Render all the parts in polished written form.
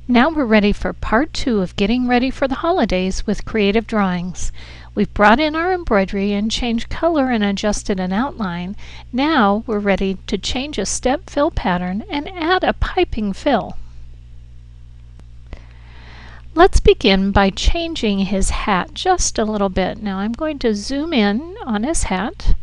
Now we're ready for part 2 of getting ready for the holidays with creative drawings. We've brought in our embroidery and changed color and adjusted an outline. Now we're ready to change a step fill pattern and add a piping fill. Let's begin by changing his hat just a little bit. Now I'm going to zoom in on his hat,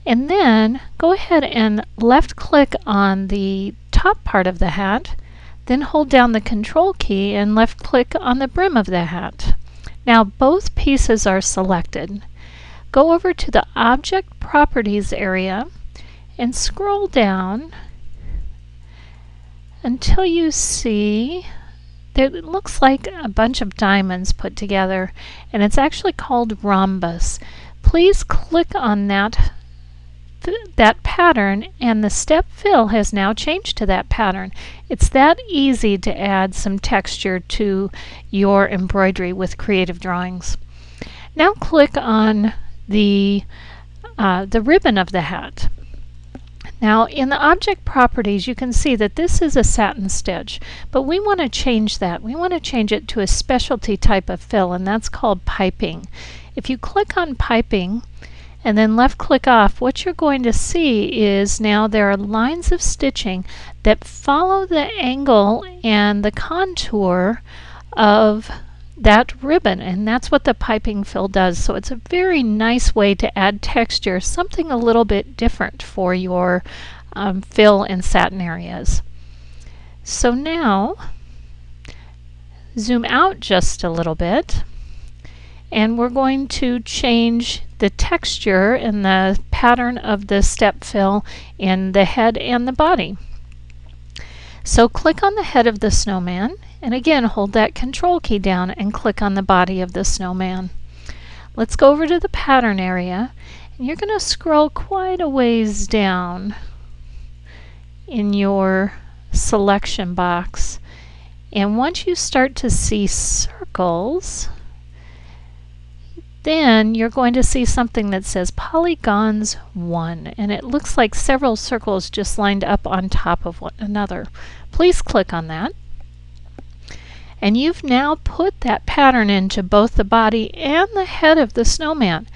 and then go ahead and left click on the top part of the hat, then hold down the Control key and left click on the brim of the hat. Now both pieces are selected. Go over to the Object Properties area and scroll down until you see that it looks like a bunch of diamonds put together, and it's actually called rhombus. Please click on that pattern, and the step fill has now changed to that pattern. It's that easy to add some texture to your embroidery with creative drawings. Now click on the ribbon of the hat. Now in the object properties you can see that this is a satin stitch, but we want to change that. We want to change it to a specialty type of fill, and that's called piping. If you click on piping and then left click off, what you're going to see is now there are lines of stitching that follow the angle and the contour of that ribbon, and that's what the piping fill does. So it's a very nice way to add texture, something a little bit different for your fill and satin areas. So now zoom out just a little bit, and we're going to change the texture and the pattern of the step fill in the head and the body. So click on the head of the snowman, and again hold that Control key down and click on the body of the snowman. Let's go over to the pattern area, and you're going to scroll quite a ways down in your selection box, and once you start to see circles, then you're going to see something that says Polygons 1, and it looks like several circles just lined up on top of one another. Please click on that. And you've now put that pattern into both the body and the head of the snowman.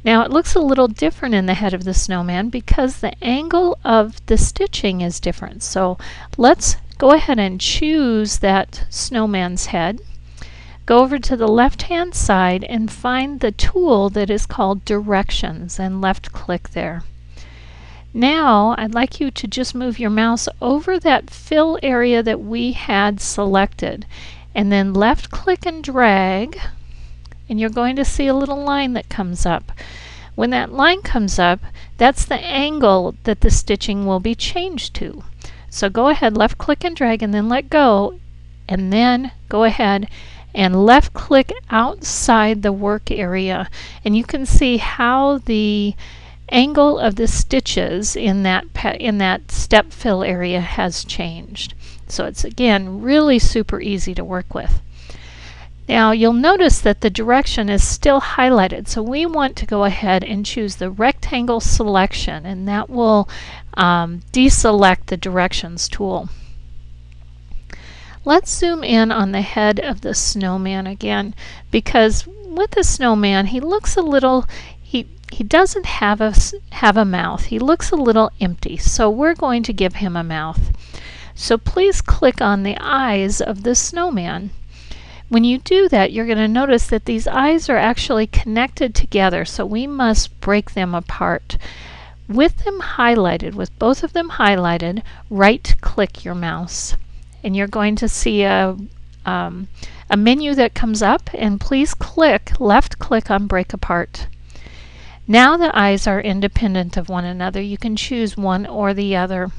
Now it looks a little different in the head of the snowman because the angle of the stitching is different. So let's go ahead and choose that snowman's head. Go over to the left hand side and find the tool that is called Directions and left click there. Now I'd like you to just move your mouse over that fill area that we had selected, and then left click and drag, and you're going to see a little line that comes up. When that line comes up, that's the angle that the stitching will be changed to. So go ahead, left click and drag, and then let go, and then go ahead and left click outside the work area, and you can see how the angle of the stitches in that step fill area has changed. So it's again really super easy to work with. Now you'll notice that the direction is still highlighted, so we want to go ahead and choose the rectangle selection, and that will deselect the directions tool. Let's zoom in on the head of the snowman again, because with the snowman he looks a little, he doesn't have a mouth. He looks a little empty, so we're going to give him a mouth. So please click on the eyes of the snowman. When you do that, you're going to notice that these eyes are actually connected together, so we must break them apart. With them highlighted, with both of them highlighted, right click your mouse, and you're going to see a menu that comes up, and please left click on Break Apart. Now the eyes are independent of one another. You can choose one or the other.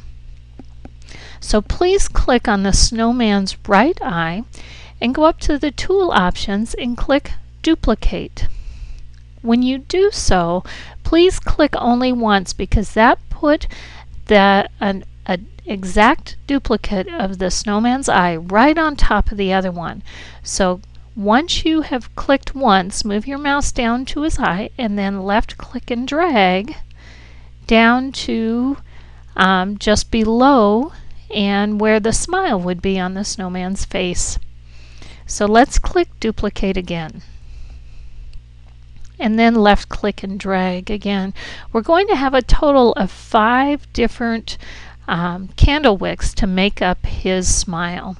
So please click on the snowman's right eye and go up to the tool options and click Duplicate. When you do so, please click only once, because that put an exact duplicate of the snowman's eye right on top of the other one. So once you have clicked once, move your mouse down to his eye and then left click and drag down to just below and where the smile would be on the snowman's face. So let's click duplicate again. And then left click and drag again. We're going to have a total of 5 different candle wicks to make up his smile.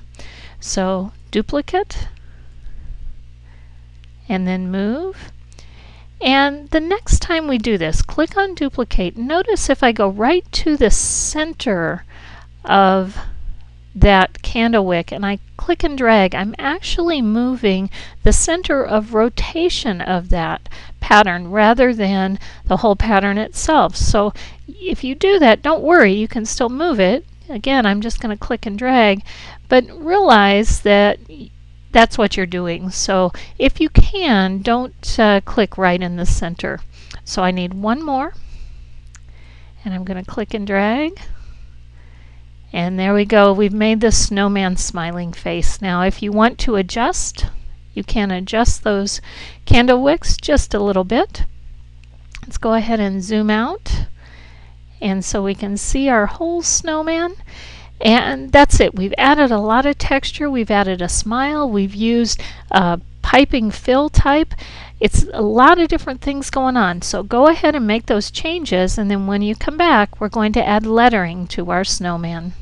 So duplicate, and then move. And the next time we do this, click on duplicate. Notice if I go right to the center of that candle wick and I click and drag, I'm actually moving the center of rotation of that pattern rather than the whole pattern itself. So if you do that, don't worry, you can still move it. Again, I'm just going to click and drag, but realize that that's what you're doing. So if you can, don't click right in the center. So I need one more, and I'm going to click and drag. And there we go. We've made the snowman smiling face. Now if you want to adjust, you can adjust those candle wicks just a little bit. Let's go ahead and zoom out, and so we can see our whole snowman. And that's it. We've added a lot of texture. We've added a smile. We've used piping fill type. It's a lot of different things going on. So go ahead and make those changes, and then when you come back, we're going to add lettering to our snowman.